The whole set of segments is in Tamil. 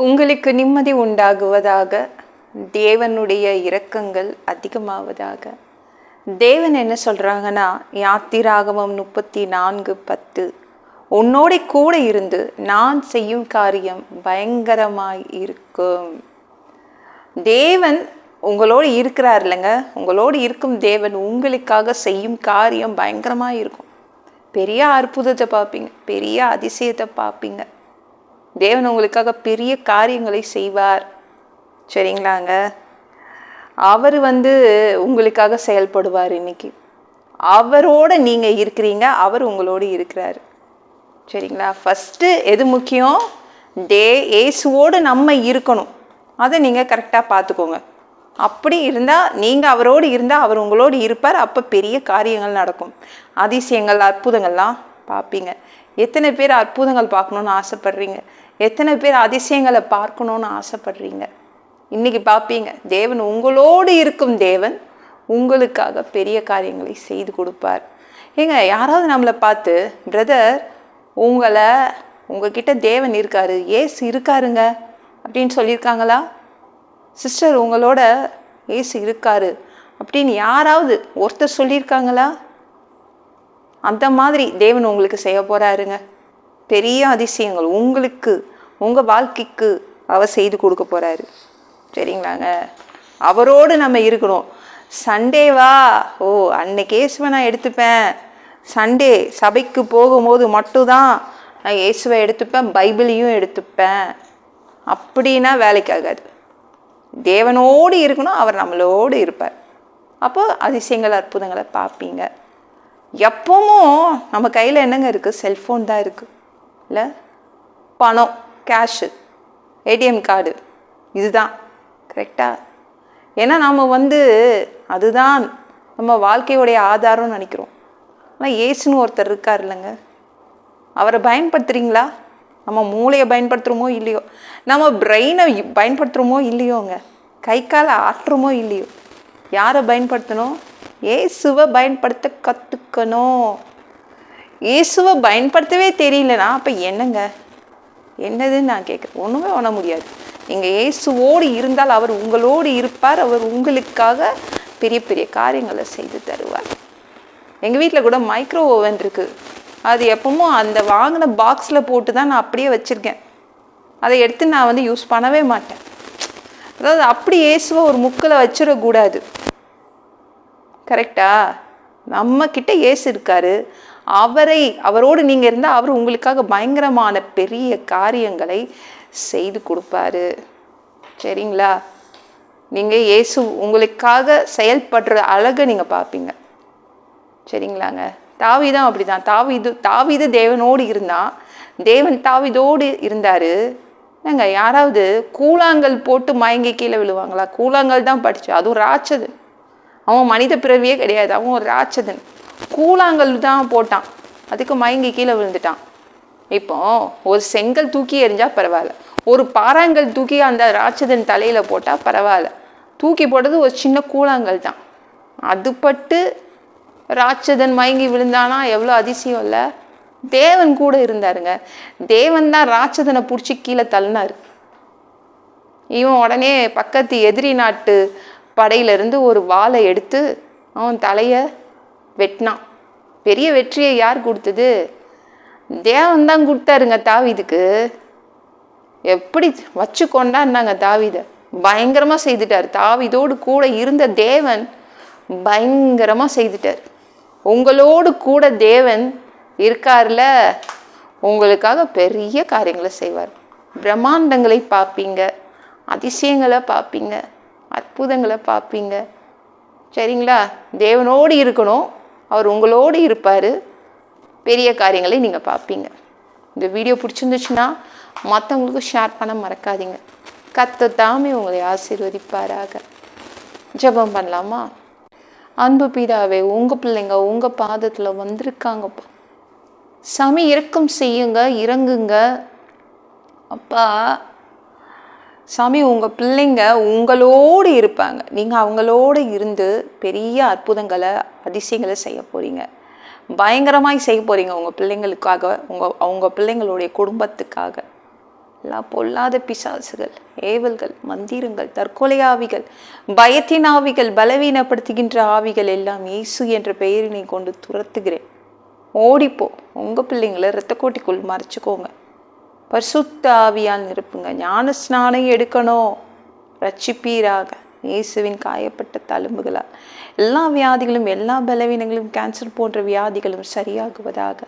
உங்களுக்கு நிம்மதி உண்டாகுவதாக, தேவனுடைய இரக்கங்கள் அதிகமாவதாக. தேவன் என்ன சொல்கிறாங்கன்னா, யாத்திராகமம் 34:10, உன்னோட கூட இருந்து நான் செய்யும் காரியம் பயங்கரமாய் இருக்கும். தேவன் உங்களோடு இருக்கிறார் இல்லைங்க. உங்களோடு இருக்கும் தேவன் உங்களுக்காக செய்யும் காரியம் பயங்கரமாக இருக்கும். பெரிய அற்புதத்தை பார்ப்பீங்க, பெரிய அதிசயத்தை பார்ப்பீங்க. தேவன் உங்களுக்காக பெரிய காரியங்களை செய்வார். சரிங்களாங்க. அவர் உங்களுக்காக செயல்படுவார். இன்னைக்கு அவரோட நீங்கள் இருக்கிறீங்க, அவர் உங்களோடு இருக்கிறாரு. சரிங்களா. ஃபஸ்ட்டு எது முக்கியம்? இயேசுவோடு நம்ம இருக்கணும். அதை நீங்கள் கரெக்டாக பார்த்துக்கோங்க. அப்படி இருந்தால், நீங்கள் அவரோடு இருந்தால் அவர் உங்களோடு இருப்பார். அப்போ பெரிய காரியங்கள் நடக்கும், அதிசயங்கள் அற்புதங்கள்லாம் பார்ப்பீங்க. எத்தனை பேர் அற்புதங்கள் பார்க்கணுன்னு ஆசைப்படுறீங்க? எத்தனை பேர் அதிசயங்களை பார்க்கணுன்னு ஆசைப்படுறீங்க? இன்றைக்கி பார்ப்பீங்க. தேவன் உங்களோடு இருக்கும் தேவன் உங்களுக்காக பெரிய காரியங்களை செய்து கொடுப்பார். ஏங்க, யாராவது நம்மளை பார்த்து, பிரதர் உங்ககிட்ட தேவன் இருக்காரு, ஏசு இருக்காருங்க அப்படின்னு சொல்லியிருக்காங்களா? சிஸ்டர் உங்களோட ஏசு இருக்காரு அப்படின்னு யாராவது ஒருத்தர் சொல்லியிருக்காங்களா? அந்த மாதிரி தேவன் உங்களுக்கு செய்ய போகிறாருங்க. பெரிய அதிசயங்கள் உங்களுக்கு, உங்கள் வாழ்க்கைக்கு அவர் செய்து கொடுக்க போகிறாரு. சரிங்களாங்க. அவரோடு நம்ம இருக்கணும். சண்டேவா, அன்னைக்கு இயேசுவை நான் எடுத்துப்பேன். சண்டே சபைக்கு போகும்போது மட்டும்தான் நான் இயேசுவை எடுத்துப்பேன், பைபிளையும் எடுத்துப்பேன் அப்படின்னா வேலைக்காகாது. தேவனோடு இருக்கணும், அவர் நம்மளோடு இருப்பார். அப்போ அதிசயங்கள் அற்புதங்களை பார்ப்பீங்க. எப்பவும் நம்ம கையில் என்னங்க இருக்குது? செல்ஃபோன் தான் இருக்குது இல்லை? பணம், கேஷு, ஏடிஎம் கார்டு, இதுதான் கரெக்டாக. ஏன்னா நம்ம அதுதான் நம்ம வாழ்க்கையோடைய ஆதாரம்னு நினைக்கிறோம். ஆனால் இயேசுன்னு ஒருத்தர் இருக்கார் இல்லைங்க. அவரை பயன்படுத்துகிறீங்களா? நம்ம மூளையை பயன்படுத்துகிறோமோ இல்லையோ, நம்ம பிரெயினை பயன்படுத்துகிறோமோ இல்லையோங்க, கை காலை ஆட்டுறோமோ இல்லையோ, யாரை பயன்படுத்தணும்? இயேசுவை பயன்படுத்த கற்றுக்கணும். இயேசுவை பயன்படுத்தவே தெரியலனா அப்போ என்னதுன்னு நான் கேட்குறேன். ஒன்றுமே பண்ண முடியாது. நீங்கள் இயேசுவோடு இருந்தால் அவர் உங்களோடு இருப்பார். அவர் உங்களுக்காக பெரிய பெரிய காரியங்களை செய்து தருவார். எங்கள் வீட்டில் கூட மைக்ரோ ஓவன் இருக்குது. அது எப்பவும் அந்த வாங்கின பாக்ஸில் போட்டு தான் நான் அப்படியே வச்சுருக்கேன். அதை எடுத்து நான் யூஸ் பண்ணவே மாட்டேன். அதாவது அப்படி இயேசுவை ஒரு முக்கில் வச்சிடக்கூடாது. கரெக்டா? நம்மக்கிட்ட இயேசு இருக்காரு. அவரோடு நீங்கள் இருந்தால் அவர் உங்களுக்காக பயங்கரமான பெரிய காரியங்களை செய்து கொடுப்பாரு. சரிங்களா. நீங்கள் இயேசு உங்களுக்காக செயல்படுற அழகை நீங்கள் பார்ப்பீங்க. சரிங்களாங்க. தாவீதும் அப்படி தான். தாவீது தேவனோடு இருந்தான். தேவன் தாவீதோடு இருந்தார். என்னங்க, யாராவது கூழாங்கல் போட்டு மயங்கி கீழே விழுவாங்களா? கூழாங்கல் தான் படிச்சு, அதுவும் ராட்சதன். அவன் மனித பிறவியே கிடையாது, அவன் ஒரு ராட்சதன். கூழாங்கல் தான் போட்டான், அதுக்கு மயங்கி கீழே விழுந்துட்டான். இப்போ ஒரு செங்கல் தூக்கி எறிஞ்சால் பரவாயில்ல, ஒரு பாறாங்கல் தூக்கி அந்த ராட்சதன் தலையில் போட்டால் பரவாயில்ல. தூக்கி போட்டது ஒரு சின்ன கூழாங்கல் தான். அது பட்டு ராட்சதன் மயங்கி விழுந்தானா எவ்வளோ அதிசயம் இல்லை? தேவன் கூட இருந்தாருங்க. தேவன் தான் ராட்சதனை பிடிச்சி கீழே தள்ளினார். இவன் உடனே பக்கத்து எதிரி நாட்டு படையிலிருந்து ஒரு வாளை எடுத்து அவன் தலையை வெட்டினான். பெரிய வெற்றியை யார் கொடுத்தது? தேவன் தான் கொடுத்தாருங்க தாவீதுக்கு. எப்படி வச்சு கொண்டாடினாங்க தாவீதை. பயங்கரமாக செய்துட்டார். தாவீதோடு கூட இருந்த தேவன் பயங்கரமாக செய்துட்டார். உங்களோடு கூட தேவன் இருக்கார்ல, உங்களுக்காக பெரிய காரியங்களை செய்வார். பிரம்மாண்டங்களை பார்ப்பீங்க, அதிசயங்களை பார்ப்பீங்க, அற்புதங்களை பார்ப்பீங்க. சரிங்களா. தேவனோடு இருக்கணும், அவர் உங்களோடு இருப்பார். பெரிய காரியங்களை நீங்கள் பார்ப்பீங்க. இந்த வீடியோ பிடிச்சிருந்துச்சுன்னா மற்றவங்களுக்கு ஷேர் பண்ண மறக்காதீங்க. கர்த்தர் தாமே உங்களை ஆசீர்வதிப்பாராக. ஜெபம் பண்ணலாமா? அன்பு பிதாவே, உங்கள் பிள்ளைங்க உங்கள் பாதத்தில் வந்திருக்காங்கப்பா. சாமி, இரக்கம் செய்யுங்க, இறங்குங்க அப்பா. சாமி, உங்கள் பிள்ளைங்க உங்களோடு இருப்பாங்க. நீங்கள் அவங்களோடு இருந்து பெரிய அற்புதங்களை, அதிசயங்களை செய்ய போகிறீங்க. பயங்கரமாய் செய்ய போகிறீங்க உங்கள் பிள்ளைங்களுக்காக, அவங்க பிள்ளைங்களுடைய குடும்பத்துக்காக. எல்லா பொல்லாத பிசாசுகள், ஏவல்கள், மந்திரங்கள், தற்கொலை ஆவிகள், பயத்தின் ஆவிகள், பலவீனப்படுத்துகின்ற ஆவிகள் எல்லாம் இயேசு என்ற பெயரினை கொண்டு துரத்துகிறேன். ஓடிப்போ. உங்க பிள்ளைங்களை இரத்த கோட்டிக்குள் மறைச்சுக்கோங்க. பரிசுத்த ஆவியால் நிரப்புங்க. ஞான ஸ்நானம் எடுக்கணும். ரட்சிப்பீராக இயேசுவின் காயப்பட்ட தழும்புகளால் எல்லா வியாதிகளும், எல்லா பலவீனங்களும், கேன்சர் போன்ற வியாதிகளும் சரியாகுவதாக.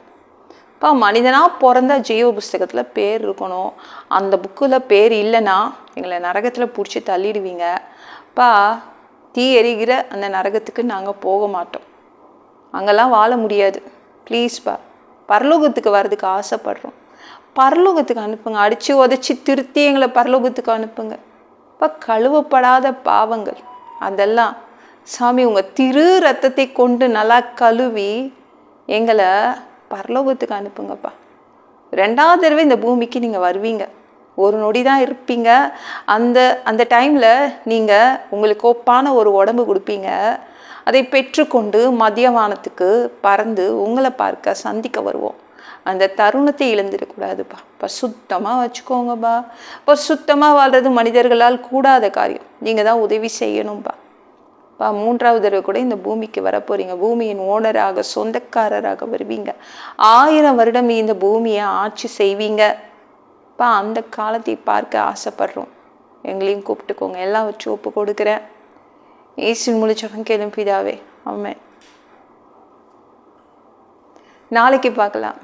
மனிதனா பிறந்தா ஜீவ புஸ்தகத்துல பேர் இருக்கணும். அந்த புக்குல பேர் இல்லைன்னா எங்களை நரகத்துல பிடிச்சி தள்ளிடுவீங்க. தீ எரிகிற அந்த நரகத்துக்கு நாங்க போக மாட்டோம். அங்கெல்லாம் வாழ முடியாது. ப்ளீஸ்ப்பா, பரலோகத்துக்கு வர்றதுக்கு ஆசைப்படுறோம். பரலோகத்துக்கு அனுப்புங்க. அடிச்சு உதச்சி திருத்தி எங்களை பரலோகத்துக்கு அனுப்புங்க. கழுவப்படாத பாவங்கள் அதெல்லாம் சாமி உங்க திரு ரத்தத்தை கொண்டு நல்லா கழுவி எங்களை பரலோகத்துக்கு அனுப்புங்கப்பா. 2வது தடவை இந்த பூமிக்கு நீங்க வருவீங்க. ஒரு நொடி தான் இருப்பீங்க. அந்த டைம்ல நீங்க உங்களுக்கு ஒப்பான ஒரு உடம்பு கொடுப்பீங்க. அதை பெற்றுக்கொண்டு மத்தியவானத்துக்கு பறந்து உங்களை பார்க்க சந்திக்க வருவோம். அந்த தருணத்தை இழந்துடக்கூடாதுப்பா. பரிசுத்தமாக வச்சுக்கோங்கப்பா. பரிசுத்தமாக வாழ்றது மனிதர்களால் கூடாத காரியம். நீங்கள் தான் உதவி செய்யணும்ப்பா. 3வது தடவை கூட இந்த பூமிக்கு வரப்போறீங்க. பூமியின் ஓனராக, சொந்தக்காரராக வருவீங்க. 1000 வருடம் இந்த பூமியை ஆட்சி செய்வீங்க. அந்த காலத்தை பார்க்க ஆசைப்படுறோம். எங்களையும் கூப்பிட்டுக்கோங்க. எல்லாம் வச்சு ஒப்பு கொடுக்குறேன். இயேசுவின் மூலம் கேளும் பிதாவே. ஆமென். நாளைக்கு பார்க்கலாம்.